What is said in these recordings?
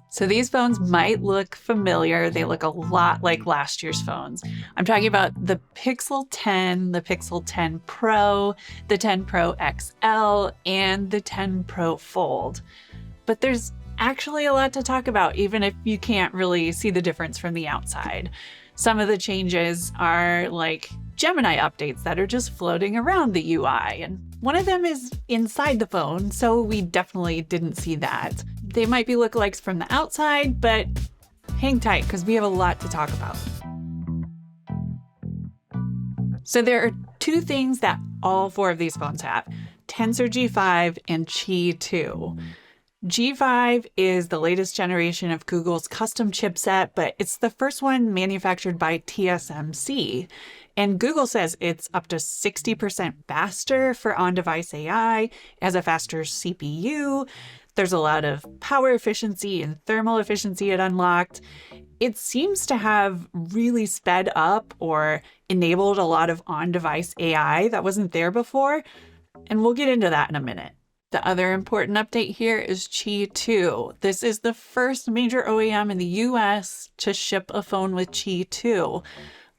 So these phones might look familiar. They look a lot like last year's phones. I'm talking about the Pixel 10, the Pixel 10 Pro, the 10 Pro XL, and the 10 Pro Fold. But there's actually a lot to talk about, even if you can't really see the difference from the outside. Some of the changes are like Gemini updates that are just floating around the UI, and one of them is inside the phone, so we definitely didn't see that. They might be lookalikes from the outside, but hang tight because we have a lot to talk about. So there are two things that all four of these phones have: Tensor G5 and Qi21. G5 is the latest generation of Google's custom chipset, but it's the first one manufactured by TSMC. And Google says it's up to 60% faster for on-device AI, has a faster CPU. There's a lot of power efficiency and thermal efficiency it unlocked. It seems to have really sped up or enabled a lot of on-device AI that wasn't there before. And we'll get into that in a minute. The other important update here is Qi21. This is the first major OEM in the US to ship a phone with Qi21,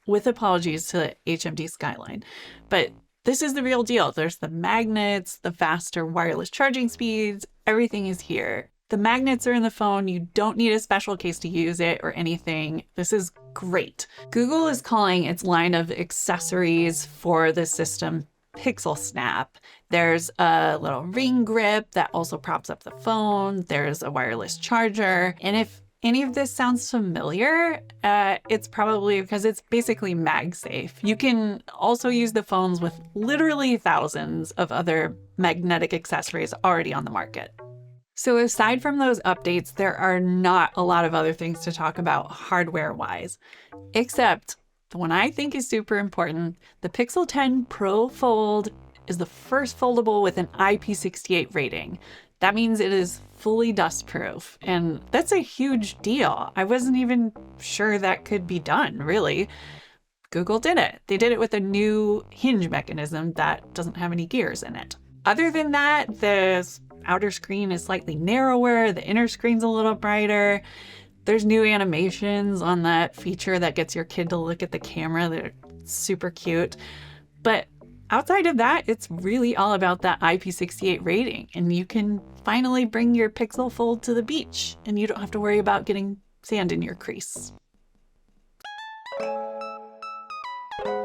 with apologies to HMD Skyline. But this is the real deal. There's the magnets, the faster wireless charging speeds, everything is here. The magnets are in the phone. You don't need a special case to use it or anything. This is great. Google is calling its line of accessories for the system Pixelsnap. There's a little ring grip that also props up the phone. There's a wireless charger. And if any of this sounds familiar, it's probably because it's basically MagSafe. You can also use the phones with literally thousands of other magnetic accessories already on the market. So aside from those updates, there are not a lot of other things to talk about hardware-wise, except the one I think is super important. The Pixel 10 Pro Fold is the first foldable with an IP68 rating. That means it is fully dustproof, and that's a huge deal. I wasn't even sure that could be done, really. Google did it. They did it with a new hinge mechanism that doesn't have any gears in it. Other than that, the outer screen is slightly narrower, the inner screen's a little brighter. There's new animations on that feature that gets your kid to look at the camera. They're super cute. But outside of that, it's really all about that IP68 rating. And you can finally bring your Pixel Fold to the beach, and you don't have to worry about getting sand in your crease.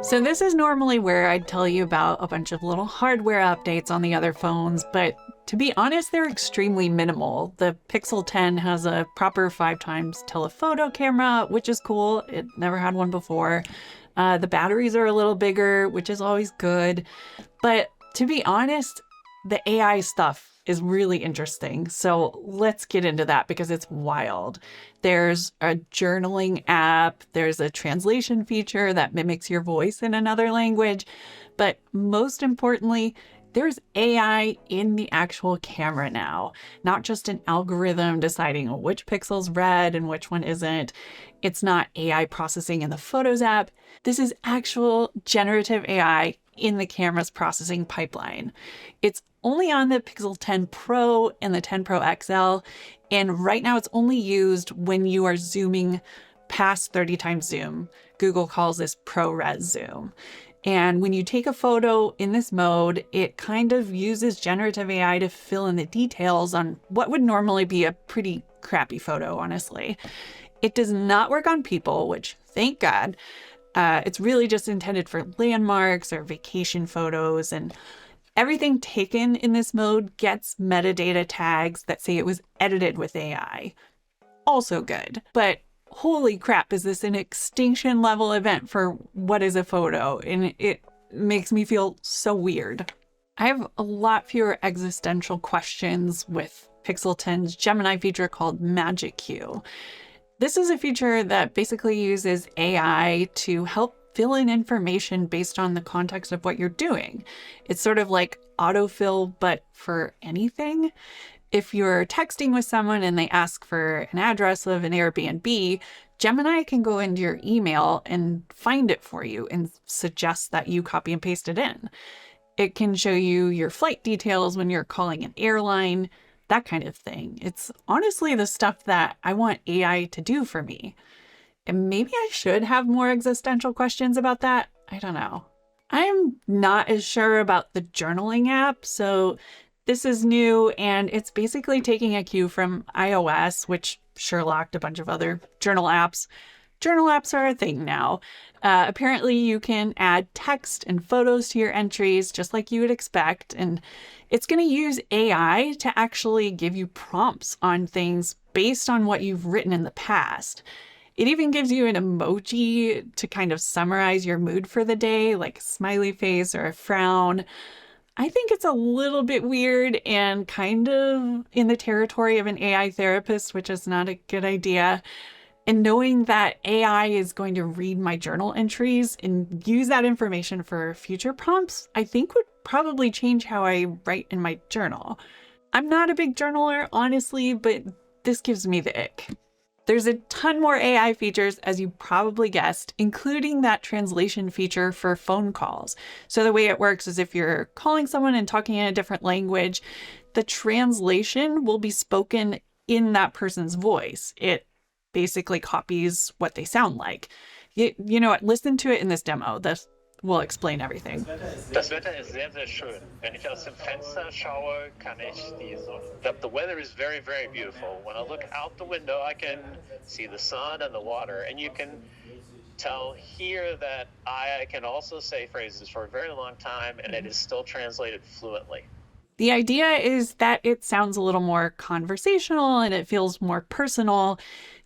So this is normally where I'd tell you about a bunch of little hardware updates on the other phones, but to be honest, they're extremely minimal. The Pixel 10 has a proper 5x telephoto camera, which is cool. It never had one before. The batteries are a little bigger, which is always good. But to be honest, the AI stuff is really interesting. So let's get into that because it's wild. There's a journaling app. There's a translation feature that mimics your voice in another language. But most importantly, there's AI in the actual camera now, not just an algorithm deciding which pixel's red and which one isn't. It's not AI processing in the Photos app. This is actual generative AI in the camera's processing pipeline. It's only on the Pixel 10 Pro and the 10 Pro XL, and right now it's only used when you are zooming past 30 times zoom. Google calls this ProRes zoom. And when you take a photo in this mode, it kind of uses generative AI to fill in the details on what would normally be a pretty crappy photo, honestly. It does not work on people, which thank God. It's really just intended for landmarks or vacation photos, and everything taken in this mode gets metadata tags that say it was edited with AI. Also good, but holy crap, is this an extinction level event for what is a photo? And it makes me feel so weird. I have a lot fewer existential questions with Pixel 10's Gemini feature called Magic Q. This is a feature that basically uses AI to help fill in information based on the context of what you're doing. It's sort of like autofill, but for anything. If you're texting with someone and they ask for an address of an Airbnb, Gemini can go into your email and find it for you and suggest that you copy and paste it in. It can show you your flight details when you're calling an airline. that kind of thing. It's honestly the stuff that I want AI to do for me. And maybe I should have more existential questions about that. I don't know. I'm not as sure about the journaling app. So this is new, and it's basically taking a cue from iOS, which Sherlocked a bunch of other journal apps. Journal apps are a thing now. Apparently, you can add text and photos to your entries, just like you would expect. And it's going to use AI to actually give you prompts on things based on what you've written in the past. It even gives you an emoji to kind of summarize your mood for the day, like a smiley face or a frown. I think it's a little bit weird and kind of in the territory of an AI therapist, which is not a good idea. And knowing that AI is going to read my journal entries and use that information for future prompts, I think would probably change how I write in my journal. I'm not a big journaler, honestly, but this gives me the ick. There's a ton more AI features, as you probably guessed, including that translation feature for phone calls. So the way it works is if you're calling someone and talking in a different language, the translation will be spoken in that person's voice. It basically copies what they sound like. You know what? Listen to it in this demo. This will explain everything. Das Wetter ist sehr, sehr schön. Wenn ich aus dem Fenster schaue, kann ich die Sonne. The weather is very, very beautiful. When I look out the window, I can see the sun and the water, and you can tell here that I can also say phrases for a very long time, and it is still translated fluently. The idea is that it sounds a little more conversational and it feels more personal.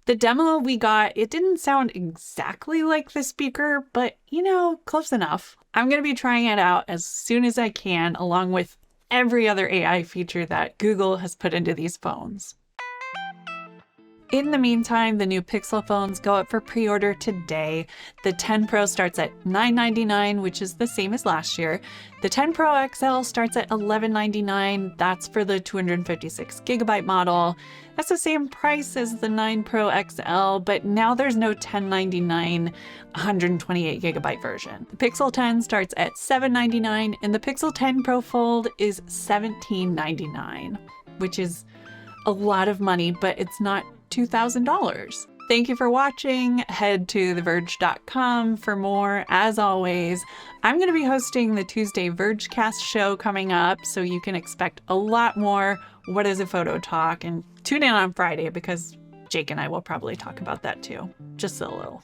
The demo we got, it didn't sound exactly like the speaker, but close enough. I'm going to be trying it out as soon as I can, along with every other AI feature that Google has put into these phones. In the meantime, the new Pixel phones go up for pre-order today. The 10 Pro starts at $999, which is the same as last year. The 10 Pro XL starts at $1199. That's for the 256GB model. That's the same price as the 9 Pro XL, but now there's no $1099 128GB version. The Pixel 10 starts at $799, and the Pixel 10 Pro Fold is $1799, which is a lot of money, but it's not $2,000. Thank you for watching. Head to theverge.com for more. As always, I'm going to be hosting the Tuesday Vergecast show coming up, so you can expect a lot more What is a Photo Talk, and tune in on Friday because Jake and I will probably talk about that too, just a little.